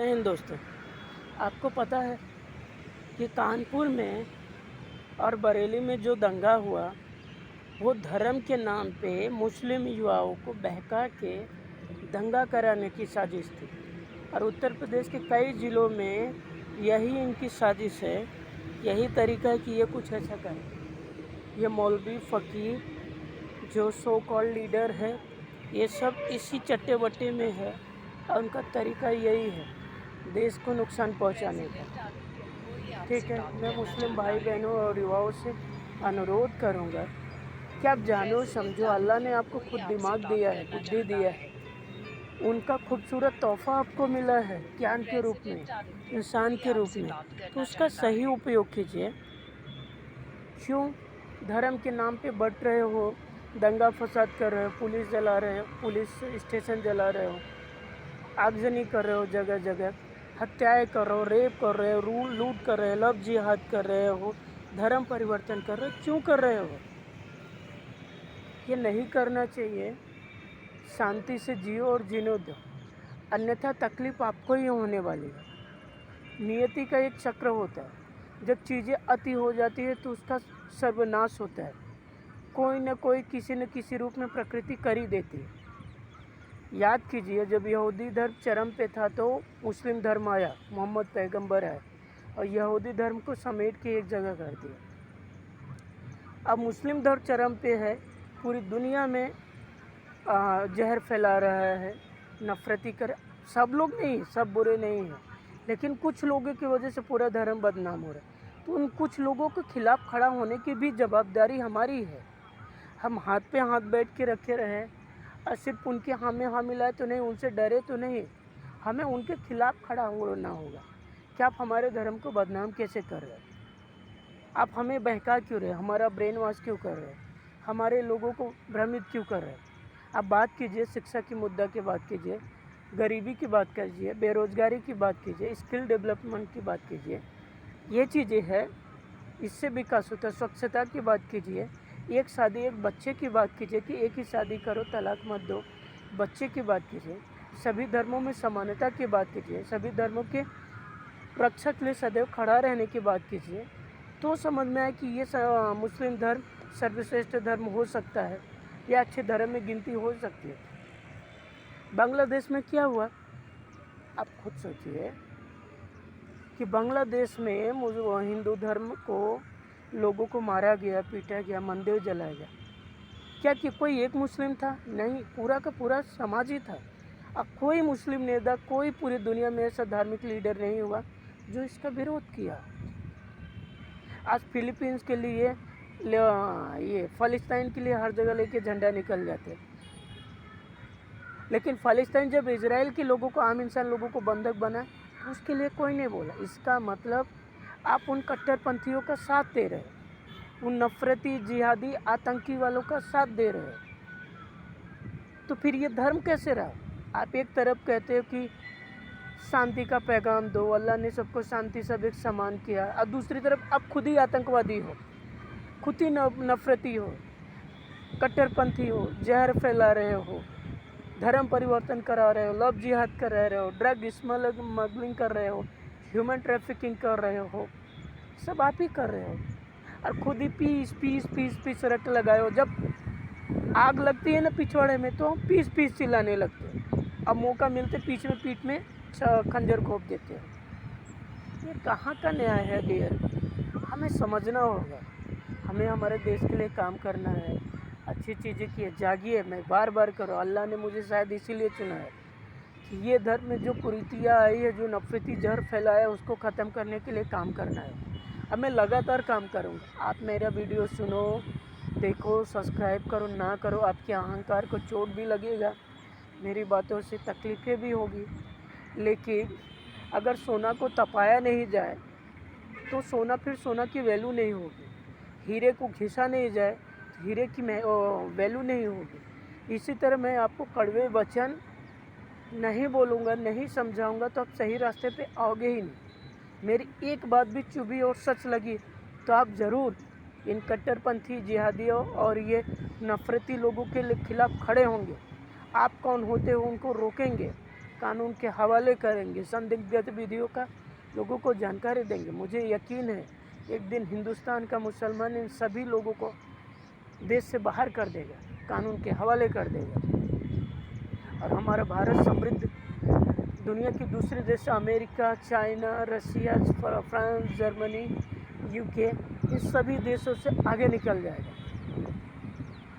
जय हिंद दोस्तों। आपको पता है कि कानपुर में और बरेली में जो दंगा हुआ वो धर्म के नाम पे मुस्लिम युवाओं को बहका के दंगा कराने की साजिश थी। और उत्तर प्रदेश के कई ज़िलों में यही इनकी साजिश है, यही तरीका है कि ये कुछ ऐसा करें। ये मौलवी फ़कीर जो सो कॉल्ड लीडर है, ये सब इसी चट्टे बट्टे में है और उनका तरीका यही है देश को नुकसान पहुंचाने का। ठीक है, मैं मुस्लिम भाई बहनों और युवाओं से अनुरोध करूंगा कि आप जानो समझो, अल्लाह ने आपको खुद दिमाग दिया है, बुद्धि दिया है, उनका खूबसूरत तोहफा आपको मिला है ज्ञान के रूप में, इंसान के रूप में, तो उसका सही उपयोग कीजिए। क्यों धर्म के नाम पे बट रहे हो, दंगा फसाद कर रहे हो, पुलिस जला रहे हो, पुलिस स्टेशन जला रहे हो, आगजनी कर रहे हो, जगह जगह हत्याएं कर रहे हो, रेप कर रहे हो, लूट कर रहे हो, लव जिहाद कर रहे हो, धर्म परिवर्तन कर रहे हो, क्यों कर रहे हो? ये नहीं करना चाहिए। शांति से जियो और जीने दो, अन्यथा तकलीफ आपको ही होने वाली है। नियति का एक चक्र होता है, जब चीज़ें अति हो जाती है तो उसका सर्वनाश होता है। कोई न कोई किसी न किसी रूप में प्रकृति कर ही देती है। याद कीजिए, जब यहूदी धर्म चरम पे था तो मुस्लिम धर्म आया, मोहम्मद पैगंबर आए और यहूदी धर्म को समेट के एक जगह कर दिया। अब मुस्लिम धर्म चरम पे है, पूरी दुनिया में जहर फैला रहा है, नफरती कर। सब लोग नहीं, सब बुरे नहीं हैं, लेकिन कुछ लोगों की वजह से पूरा धर्म बदनाम हो रहा है। तो उन कुछ लोगों के खिलाफ खड़ा होने की भी जवाबदारी हमारी है। हम हाथ पे हाथ बैठ के रखे रहें और सिर्फ उनके हाँ में हाँ मिलाए तो नहीं, उनसे डरे तो नहीं, हमें उनके खिलाफ खड़ा होना होगा कि आप हमारे धर्म को बदनाम कैसे कर रहे हैं, आप हमें बहका क्यों रहे, हमारा ब्रेन वॉश क्यों कर रहे हैं, हमारे लोगों को भ्रमित क्यों कर रहे हैं। आप बात कीजिए, शिक्षा की मुद्दा की बात कीजिए, गरीबी की बात कीजिए, बेरोज़गारी की बात कीजिए, स्किल डेवलपमेंट की बात कीजिए, ये चीज़ें हैं, इससे विकास होता है। स्वच्छता की बात कीजिए, एक शादी एक बच्चे की बात कीजिए कि एक ही शादी करो, तलाक मत दो, बच्चे की बात कीजिए, सभी धर्मों में समानता की बात कीजिए, सभी धर्मों के रक्षक के लिए सदैव खड़ा रहने की बात कीजिए, तो समझ में आए कि ये मुस्लिम धर्म सर्वश्रेष्ठ धर्म हो सकता है, या अच्छे धर्म में गिनती हो सकती है। बांग्लादेश में क्या हुआ, आप खुद सोचिए कि बांग्लादेश में हिंदू धर्म को लोगों को मारा गया, पीटा गया, मंदिर जलाया गया। क्या कि कोई एक मुस्लिम था? नहीं, पूरा का पूरा समाज ही था। अब कोई मुस्लिम नेता, कोई पूरी दुनिया में ऐसा धार्मिक लीडर नहीं हुआ जो इसका विरोध किया। आज फिलीपींस के लिए, ये फ़लस्तीन के लिए हर जगह लेके झंडा निकल जाते हैं, लेकिन फ़लस्तीन जब इजराइल के लोगों को, आम इंसान लोगों को बंधक बना तो उसके लिए कोई नहीं बोला। इसका मतलब आप उन कट्टरपंथियों का साथ दे रहे हैं, उन नफरती जिहादी आतंकी वालों का साथ दे रहे हैं। तो फिर ये धर्म कैसे रहा? आप एक तरफ कहते हो कि शांति का पैगाम दो, अल्लाह ने सबको शांति सब एक समान किया, और दूसरी तरफ आप खुद ही आतंकवादी हो, खुद ही नफरती हो, कट्टरपंथी हो, जहर फैला रहे हो, धर्म परिवर्तन करा रहे हो, लव जिहाद कर रहे हो, ड्रग स्मगलिंग कर रहे हो, ह्यूमन ट्रैफिकिंग कर रहे हो, सब आप ही कर रहे हो। और खुद ही पीस पीस पीस पीस रट लगाए हो। जब आग लगती है ना पिछवाड़े में, तो हम पीस पीस चिल्लाने लगते हैं, अब मौका मिलते पीठ में खंजर घोंप देते हैं। ये कहाँ का न्याय है डियर? हमें समझना होगा, हमें हमारे देश के लिए काम करना है, अच्छी चीज़ें की। जागिए, मैं बार बार करो, अल्लाह ने मुझे शायद इसीलिए चुना है कि ये धर्म में जो कुरीतियाँ आई है, जो नफरती जहर फैलाया है, उसको ख़त्म करने के लिए काम करना है। अब मैं लगातार काम करूँगा। आप मेरा वीडियो सुनो, देखो, सब्सक्राइब करो ना करो, आपके अहंकार को चोट भी लगेगा, मेरी बातों से तकलीफ़ें भी होगी, लेकिन अगर सोना को तपाया नहीं जाए तो सोना फिर सोना की वैल्यू नहीं होगी। हीरे को घिसा नहीं जाए तो हीरे की वैल्यू नहीं होगी। इसी तरह मैं आपको कड़वे वचन नहीं बोलूँगा, नहीं समझाऊँगा तो आप सही रास्ते पे आओगे ही नहीं। मेरी एक बात भी चुभी और सच लगी तो आप ज़रूर इन कट्टरपंथी जिहादियों और ये नफरती लोगों के खिलाफ खड़े होंगे। आप कौन होते हो उनको रोकेंगे, कानून के हवाले करेंगे, संदिग्ध गतिविधियों का लोगों को जानकारी देंगे। मुझे यकीन है एक दिन हिंदुस्तान का मुसलमान इन सभी लोगों को देश से बाहर कर देगा, कानून के हवाले कर देगा और हमारा भारत समृद्ध दुनिया के दूसरे देश अमेरिका, चाइना, रसिया, फ्रांस, जर्मनी, यूके, इस सभी देशों से आगे निकल जाएगा।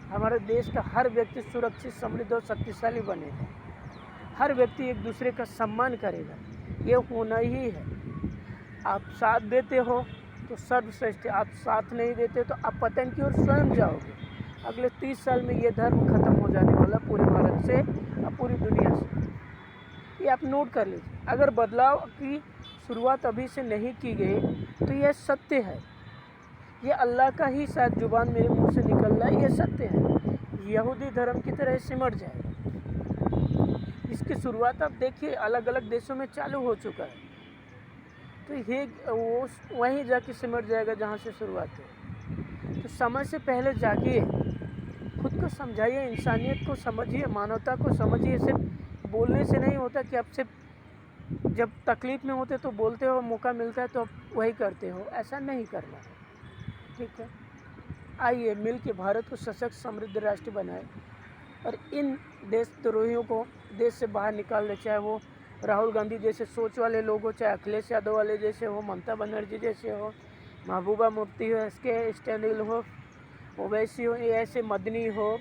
हमारे देश का हर व्यक्ति सुरक्षित, समृद्ध और शक्तिशाली बनेगा। हर व्यक्ति एक दूसरे का सम्मान करेगा। ये होना ही है। आप साथ देते हो तो सर्वश्रेष्ठ है, आप साथ नहीं देते तो आप पतन की ओर स्वयं जाओगे। अगले 30 साल में ये धर्म खत्म हो जाने वाला पूरे भारत से और पूरी दुनिया से। ये आप नोट कर लीजिए। अगर बदलाव की शुरुआत अभी से नहीं की गई तो यह सत्य है। ये अल्लाह का ही शायद जुबान मेरे मुंह से निकल रहा है, ये सत्य है। यहूदी धर्म की तरह सिमट जाएगा। इसकी शुरुआत आप देखिए अलग अलग देशों में चालू हो चुका है, तो ये वो वहीं जाके सिमट जाएगा जहाँ से शुरुआत है। तो समय से पहले जागिए, खुद को समझाइए, इंसानियत को समझिए, मानवता को समझिए। सिर्फ बोलने से नहीं होता कि आप सिर्फ जब तकलीफ़ में होते तो बोलते हो, मौका मिलता है तो आप वही करते हो, ऐसा नहीं करना है। ठीक है, आइए मिल के भारत को सशक्त समृद्ध राष्ट्र बनाए और इन देशद्रोहियों को देश से बाहर निकाल दे। चाहे वो राहुल गांधी जैसे सोच वाले लोग हो, चाहे अखिलेश यादव वाले जैसे हो, ममता बनर्जी जैसे हो, महबूबा मुफ्ती हो, एसके स्टैंडिल हो, ओवैसी हो, ये ऐसे मदनी हो,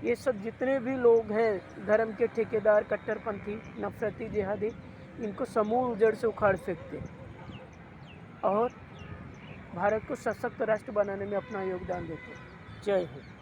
ये सब जितने भी लोग हैं धर्म के ठेकेदार, कट्टरपंथी, नफरती, जिहादी, इनको समूल जड़ से उखाड़ फेंकते और भारत को सशक्त राष्ट्र बनाने में अपना योगदान देते। जय हिंद।